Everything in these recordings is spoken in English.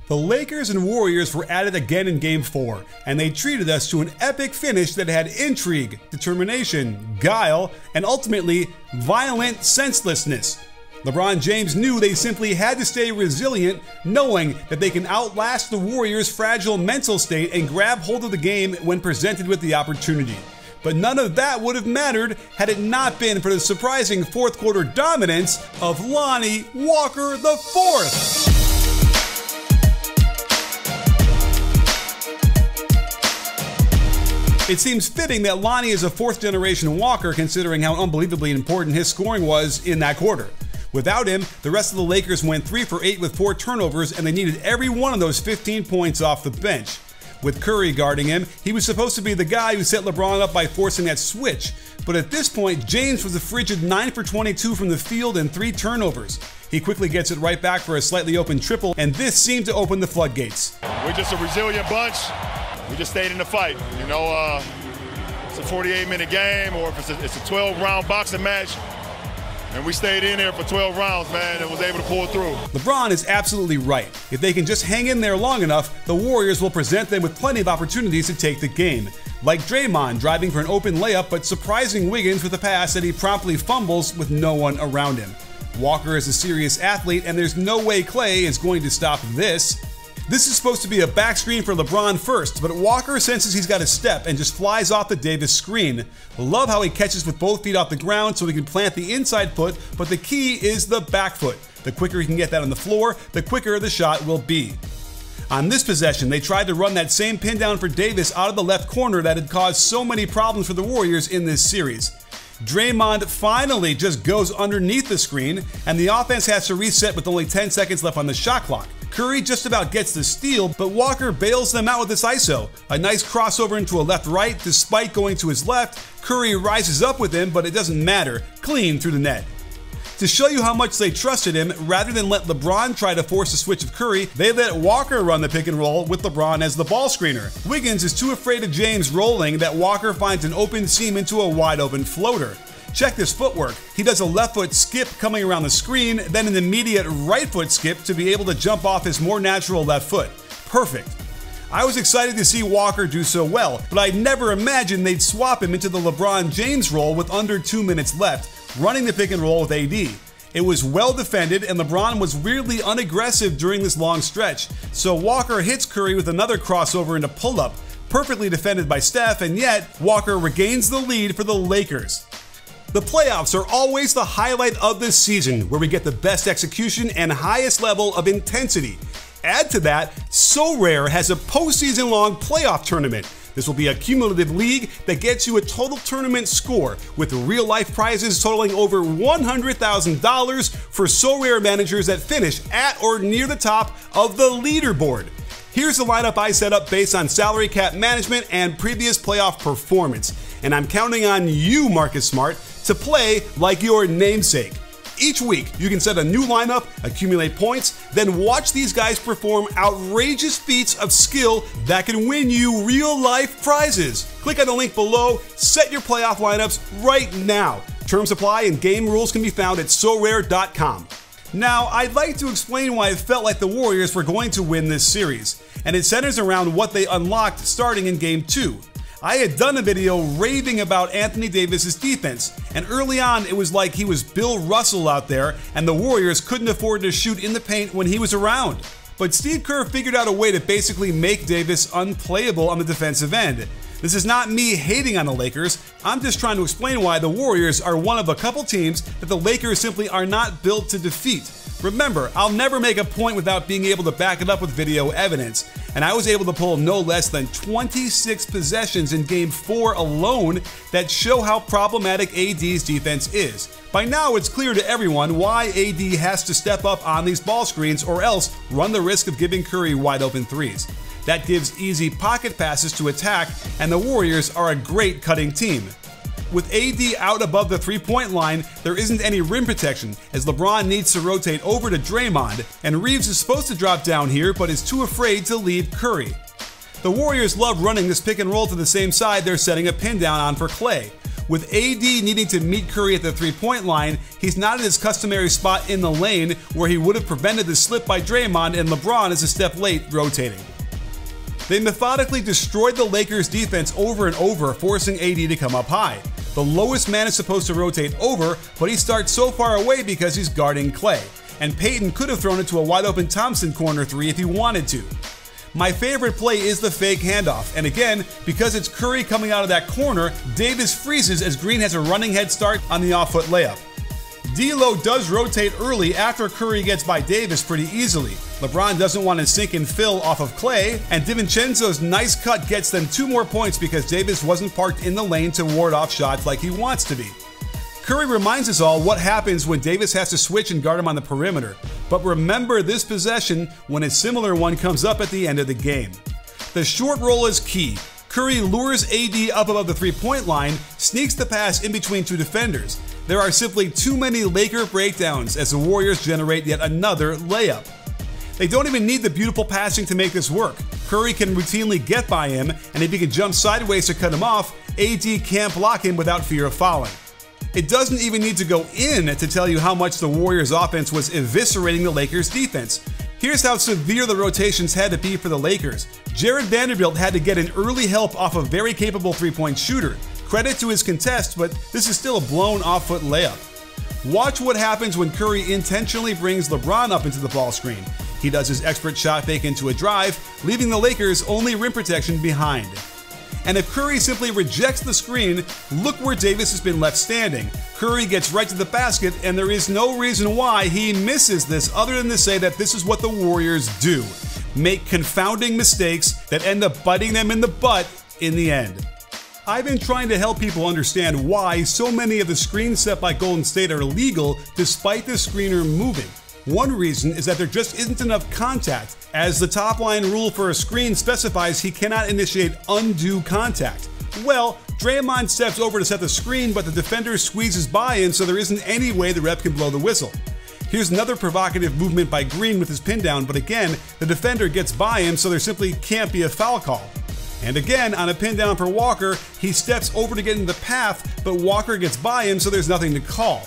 The Lakers and Warriors were at it again in Game 4, and they treated us to an epic finish that had intrigue, determination, guile, and ultimately, violent senselessness. LeBron James knew they simply had to stay resilient, knowing that they can outlast the Warriors' fragile mental state and grab hold of the game when presented with the opportunity. But none of that would have mattered had it not been for the surprising fourth quarter dominance of Lonnie Walker IV. It seems fitting that Lonnie is a fourth-generation Walker considering how unbelievably important his scoring was in that quarter. Without him, the rest of the Lakers went 3 for 8 with 4 turnovers, and they needed every one of those 15 points off the bench. With Curry guarding him, he was supposed to be the guy who set LeBron up by forcing that switch, but at this point, James was a frigid 9 for 22 from the field and 3 turnovers. He quickly gets it right back for a slightly open triple, and this seemed to open the floodgates. We're just a resilient bunch. We just stayed in the fight. You know, it's a 48-minute game, or if it's a 12-round boxing match, and we stayed in there for 12 rounds, man, and was able to pull through. LeBron is absolutely right. If they can just hang in there long enough, the Warriors will present them with plenty of opportunities to take the game. Like Draymond driving for an open layup, but surprising Wiggins with a pass that he promptly fumbles with no one around him. Walker is a serious athlete, and there's no way Klay is going to stop this. This is supposed to be a back screen for LeBron first, but Walker senses he's got a step and just flies off the Davis screen. Love how he catches with both feet off the ground so he can plant the inside foot, but the key is the back foot. The quicker he can get that on the floor, the quicker the shot will be. On this possession, they tried to run that same pin down for Davis out of the left corner that had caused so many problems for the Warriors in this series. Draymond finally just goes underneath the screen, and the offense has to reset with only 10 seconds left on the shot clock. Curry just about gets the steal, but Walker bails them out with this ISO. A nice crossover into a left-right despite going to his left. Curry rises up with him, but it doesn't matter. Clean through the net. To show you how much they trusted him, rather than let LeBron try to force a switch of Curry, they let Walker run the pick and roll with LeBron as the ball screener. Wiggins is too afraid of James rolling that Walker finds an open seam into a wide open floater. Check this footwork. He does a left foot skip coming around the screen, then an immediate right foot skip to be able to jump off his more natural left foot. Perfect. I was excited to see Walker do so well, but I never imagined they'd swap him into the LeBron James role with under 2 minutes left, running the pick and roll with AD. It was well defended, and LeBron was weirdly unaggressive during this long stretch, so Walker hits Curry with another crossover into pull-up, perfectly defended by Steph, and yet Walker regains the lead for the Lakers. The playoffs are always the highlight of the season, where we get the best execution and highest level of intensity. Add to that, SoRare has a postseason-long playoff tournament. This will be a cumulative league that gets you a total tournament score, with real-life prizes totaling over $100,000 for SoRare managers that finish at or near the top of the leaderboard. Here's the lineup I set up based on salary cap management and previous playoff performance, and I'm counting on you, Marcus Smart, to play like your namesake. Each week, you can set a new lineup, accumulate points, then watch these guys perform outrageous feats of skill that can win you real-life prizes. Click on the link below, set your playoff lineups right now. Terms apply and game rules can be found at SoRare.com. Now, I'd like to explain why it felt like the Warriors were going to win this series, and it centers around what they unlocked starting in Game 2. I had done a video raving about Anthony Davis's defense, and early on it was like he was Bill Russell out there and the Warriors couldn't afford to shoot in the paint when he was around. But Steve Kerr figured out a way to basically make Davis unplayable on the defensive end. This is not me hating on the Lakers, I'm just trying to explain why the Warriors are one of a couple teams that the Lakers simply are not built to defeat. Remember, I'll never make a point without being able to back it up with video evidence, and I was able to pull no less than 26 possessions in Game 4 alone that show how problematic AD's defense is. By now, it's clear to everyone why AD has to step up on these ball screens or else run the risk of giving Curry wide open threes. That gives easy pocket passes to attack, and the Warriors are a great cutting team. With AD out above the three-point line, there isn't any rim protection, as LeBron needs to rotate over to Draymond, and Reeves is supposed to drop down here but is too afraid to leave Curry. The Warriors love running this pick and roll to the same side they're setting a pin down on for Klay. With AD needing to meet Curry at the three-point line, he's not in his customary spot in the lane where he would have prevented the slip by Draymond, and LeBron is a step late rotating. They methodically destroyed the Lakers' defense over and over, forcing AD to come up high. The lowest man is supposed to rotate over, but he starts so far away because he's guarding Klay. And Payton could have thrown it to a wide-open Thompson corner three if he wanted to. My favorite play is the fake handoff, and again, because it's Curry coming out of that corner, Davis freezes as Green has a running head start on the off-foot layup. D'Lo does rotate early after Curry gets by Davis pretty easily. LeBron doesn't want to sink and fill off of Klay, and DiVincenzo's nice cut gets them 2 more points because Davis wasn't parked in the lane to ward off shots like he wants to be. Curry reminds us all what happens when Davis has to switch and guard him on the perimeter, but remember this possession when a similar one comes up at the end of the game. The short roll is key. Curry lures AD up above the three-point line, sneaks the pass in between 2 defenders. There are simply too many Laker breakdowns as the Warriors generate yet another layup. They don't even need the beautiful passing to make this work. Curry can routinely get by him, and if he can jump sideways to cut him off, AD can't block him without fear of fouling. It doesn't even need to go in to tell you how much the Warriors' offense was eviscerating the Lakers' defense. Here's how severe the rotations had to be for the Lakers. Jared Vanderbilt had to get an early help off a very capable three-point shooter. Credit to his contest, but this is still a blown off-foot layup. Watch what happens when Curry intentionally brings LeBron up into the ball screen. He does his expert shot fake into a drive, leaving the Lakers only rim protection behind. And if Curry simply rejects the screen, look where Davis has been left standing. Curry gets right to the basket, and there is no reason why he misses this other than to say that this is what the Warriors do. Make confounding mistakes that end up biting them in the butt in the end. I've been trying to help people understand why so many of the screens set by Golden State are illegal despite the screener moving. One reason is that there just isn't enough contact, as the top line rule for a screen specifies he cannot initiate undue contact. Well, Draymond steps over to set the screen, but the defender squeezes by him, so there isn't any way the ref can blow the whistle. Here's another provocative movement by Green with his pin down, but again, the defender gets by him, so there simply can't be a foul call. And again, on a pin down for Walker, he steps over to get in the path, but Walker gets by him, so there's nothing to call.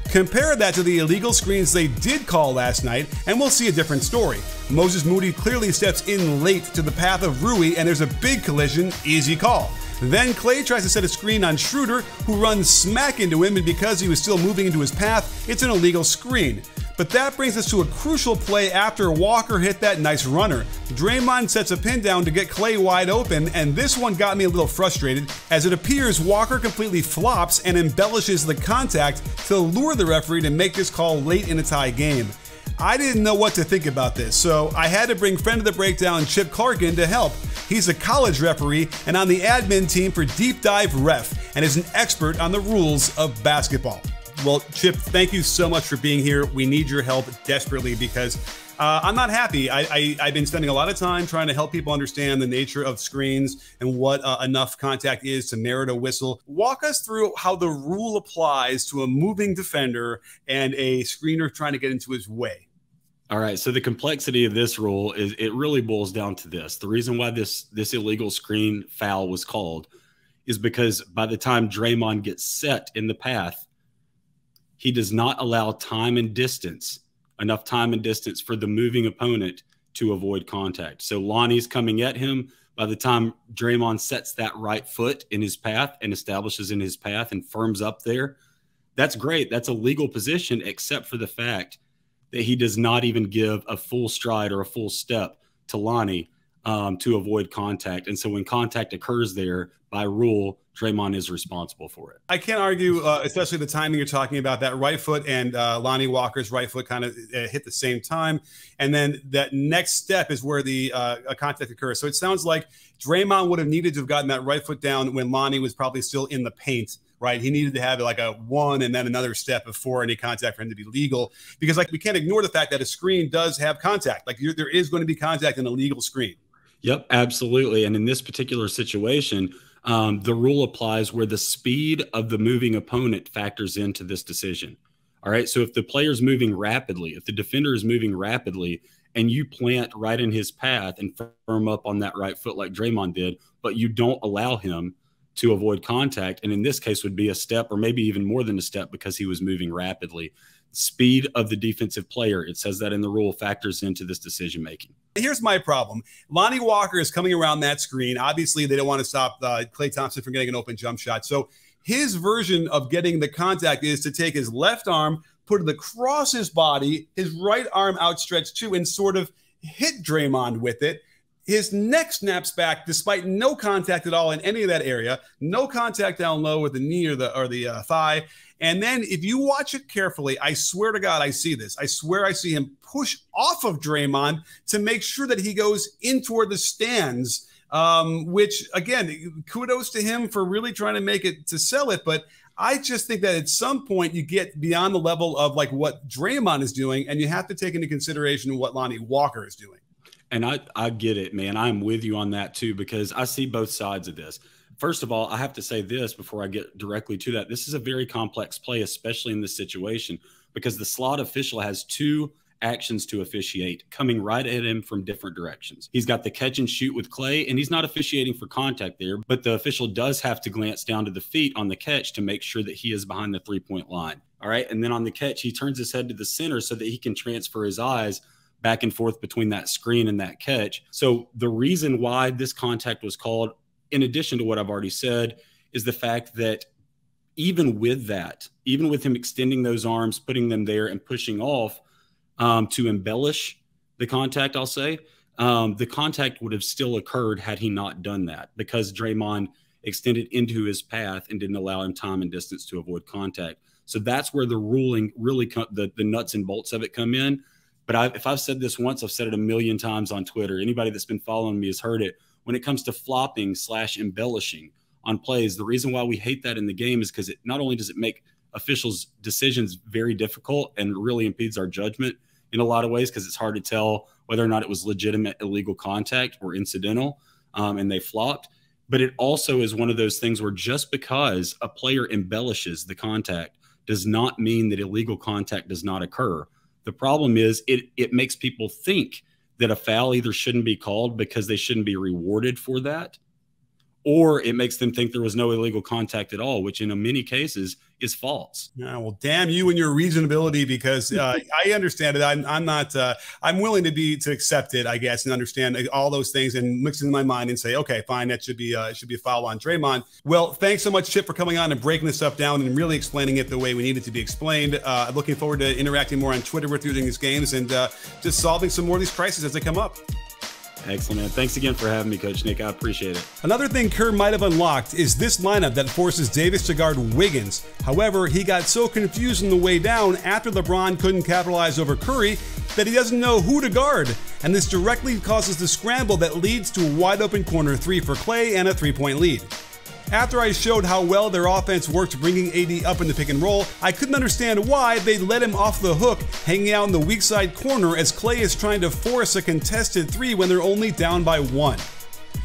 Compare that to the illegal screens they did call last night, and we'll see a different story. Moses Moody clearly steps in late to the path of Rui, and there's a big collision, easy call. Then Klay tries to set a screen on Schroeder, who runs smack into him, and because he was still moving into his path, it's an illegal screen. But that brings us to a crucial play after Walker hit that nice runner. Draymond sets a pin down to get Klay wide open, and this one got me a little frustrated, as it appears Walker completely flops and embellishes the contact to lure the referee to make this call late in a tie game. I didn't know what to think about this, so I had to bring friend of the breakdown Chip Clark in to help. He's a college referee and on the admin team for Deep Dive Ref, and is an expert on the rules of basketball. Well, Chip, thank you so much for being here. We need your help desperately because I'm not happy. I've been spending a lot of time trying to help people understand the nature of screens and what enough contact is to merit a whistle. Walk us through how the rule applies to a moving defender and a screener trying to get into his way. All right, so the complexity of this rule is it really boils down to this. The reason why this illegal screen foul was called is because by the time Draymond gets set in the path, he does not allow enough time and distance for the moving opponent to avoid contact. So Lonnie's coming at him. By the time Draymond sets that right foot in his path and establishes in his path and firms up there, that's great. That's a legal position, except for the fact that he does not even give a full stride or a full step to Lonnie to avoid contact. And so when contact occurs there, by rule, Draymond is responsible for it. I can't argue, especially the timing you're talking about. That right foot and Lonnie Walker's right foot kind of hit the same time. And then that next step is where the contact occurs. So it sounds like Draymond would have needed to have gotten that right foot down when Lonnie was probably still in the paint, right? He needed to have like a one and then another step before any contact for him to be legal. Because like we can't ignore the fact that a screen does have contact. Like there is going to be contact in a legal screen. Yep, absolutely. And in this particular situation, the rule applies where the speed of the moving opponent factors into this decision. All right. So if the player's moving rapidly, if the defender is moving rapidly and you plant right in his path and firm up on that right foot like Draymond did, but you don't allow him to avoid contact. And in this case would be a step or maybe even more than a step because he was moving rapidly. Speed of the defensive player, it says that in the rule, factors into this decision making. Here's my problem. Lonnie Walker is coming around that screen. Obviously, they don't want to stop Klay Thompson from getting an open jump shot. So his version of getting the contact is to take his left arm, put it across his body, his right arm outstretched too, and sort of hit Draymond with it. His neck snaps back despite no contact at all in any of that area, no contact down low with the knee or the thigh. And then if you watch it carefully, I swear to God, I see this. I swear I see him push off of Draymond to make sure that he goes in toward the stands, which, again, kudos to him for really trying to make it to sell it. But I just think that at some point you get beyond the level of like what Draymond is doing, and you have to take into consideration what Lonnie Walker is doing. And I get it, man. I'm with you on that too, because I see both sides of this. First of all, I have to say this before I get directly to that. This is a very complex play, especially in this situation, because the slot official has two actions to officiate coming right at him from different directions. He's got the catch and shoot with Klay, and he's not officiating for contact there, but the official does have to glance down to the feet on the catch to make sure that he is behind the three-point line. All right. And then on the catch, he turns his head to the center so that he can transfer his eyes back and forth between that screen and that catch. So the reason why this contact was called, in addition to what I've already said, is the fact that even with that, even with him extending those arms, putting them there and pushing off to embellish the contact, I'll say, the contact would have still occurred had he not done that, because Draymond extended into his path and didn't allow him time and distance to avoid contact. So that's where the ruling really, the nuts and bolts of it come in. But if I've said this once, I've said it a million times on Twitter. Anybody that's been following me has heard it. When it comes to flopping / embellishing on plays, the reason why we hate that in the game is because it not only does it make officials' decisions very difficult and really impedes our judgment in a lot of ways, because it's hard to tell whether or not it was legitimate illegal contact or incidental, and they flopped. But it also is one of those things where just because a player embellishes the contact does not mean that illegal contact does not occur. The problem is it makes people think that a foul either shouldn't be called because they shouldn't be rewarded for that, or it makes them think there was no illegal contact at all, which in many cases is false. Yeah, well, damn you and your reasonability, because I understand it. I'm not. I'm willing to accept it, I guess, and understand all those things and mix it in my mind and say, okay, fine, that should be a foul on Draymond. Well, thanks so much, Chip, for coming on and breaking this stuff down and really explaining it the way we need it to be explained. Looking forward to interacting more on Twitter with you during these games and just solving some more of these crises as they come up. Excellent, man. Thanks again for having me, Coach Nick. I appreciate it. Another thing Kerr might have unlocked is this lineup that forces Davis to guard Wiggins. However, he got so confused on the way down after LeBron couldn't capitalize over Curry that he doesn't know who to guard. And this directly causes the scramble that leads to a wide open corner three for Klay and a three-point lead. After I showed how well their offense worked bringing AD up in the pick and roll, I couldn't understand why they let him off the hook hanging out in the weak side corner as Klay is trying to force a contested three when they're only down by one.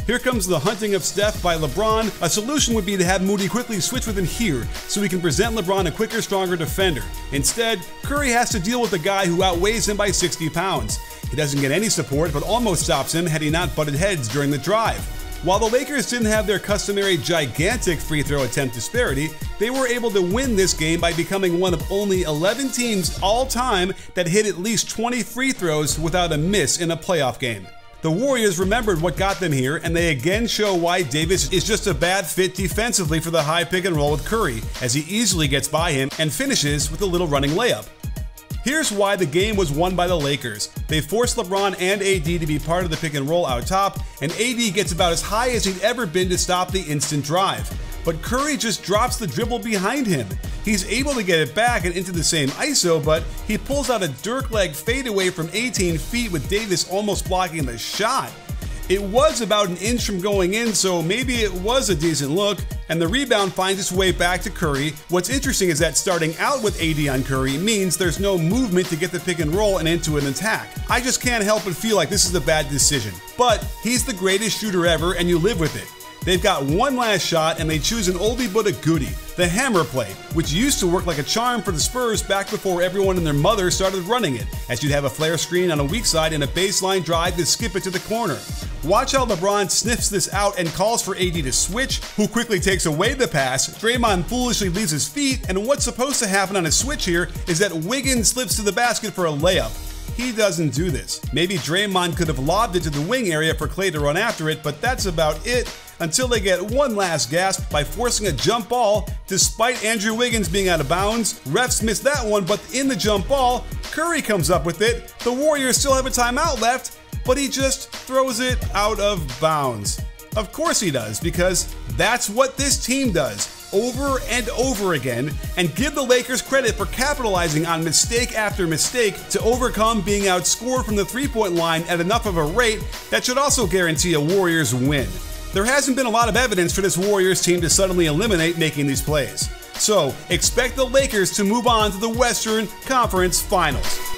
Here comes the hunting of Steph by LeBron. A solution would be to have Moody quickly switch with him here so he can present LeBron a quicker, stronger defender. Instead, Curry has to deal with a guy who outweighs him by 60 pounds. He doesn't get any support, but almost stops him had he not butted heads during the drive. While the Lakers didn't have their customary gigantic free throw attempt disparity, they were able to win this game by becoming one of only 11 teams all time that hit at least 20 free throws without a miss in a playoff game. The Warriors remembered what got them here, and they again show why Davis is just a bad fit defensively for the high pick and roll with Curry, as he easily gets by him and finishes with a little running layup. Here's why the game was won by the Lakers. They forced LeBron and AD to be part of the pick and roll out top, and AD gets about as high as he'd ever been to stop the instant drive. But Curry just drops the dribble behind him. He's able to get it back and into the same ISO, but he pulls out a Dirk leg fadeaway from 18 feet with Davis almost blocking the shot. It was about an inch from going in, so maybe it was a decent look, and the rebound finds its way back to Curry. What's interesting is that starting out with AD on Curry means there's no movement to get the pick and roll and into an attack. I just can't help but feel like this is a bad decision. But he's the greatest shooter ever, and you live with it. They've got one last shot, and they choose an oldie but a goodie, the hammer play, which used to work like a charm for the Spurs back before everyone and their mother started running it, as you'd have a flare screen on a weak side and a baseline drive to skip it to the corner. Watch how LeBron sniffs this out and calls for AD to switch, who quickly takes away the pass. Draymond foolishly leaves his feet, and what's supposed to happen on a switch here is that Wiggins slips to the basket for a layup. He doesn't do this. Maybe Draymond could have lobbed it to the wing area for Klay to run after it, but that's about it until they get one last gasp by forcing a jump ball despite Andrew Wiggins being out of bounds. Refs missed that one, but in the jump ball, Curry comes up with it. The Warriors still have a timeout left, but he just throws it out of bounds. Of course he does, because that's what this team does over and over again, and give the Lakers credit for capitalizing on mistake after mistake to overcome being outscored from the three-point line at enough of a rate that should also guarantee a Warriors win. There hasn't been a lot of evidence for this Warriors team to suddenly eliminate making these plays. So, expect the Lakers to move on to the Western Conference Finals.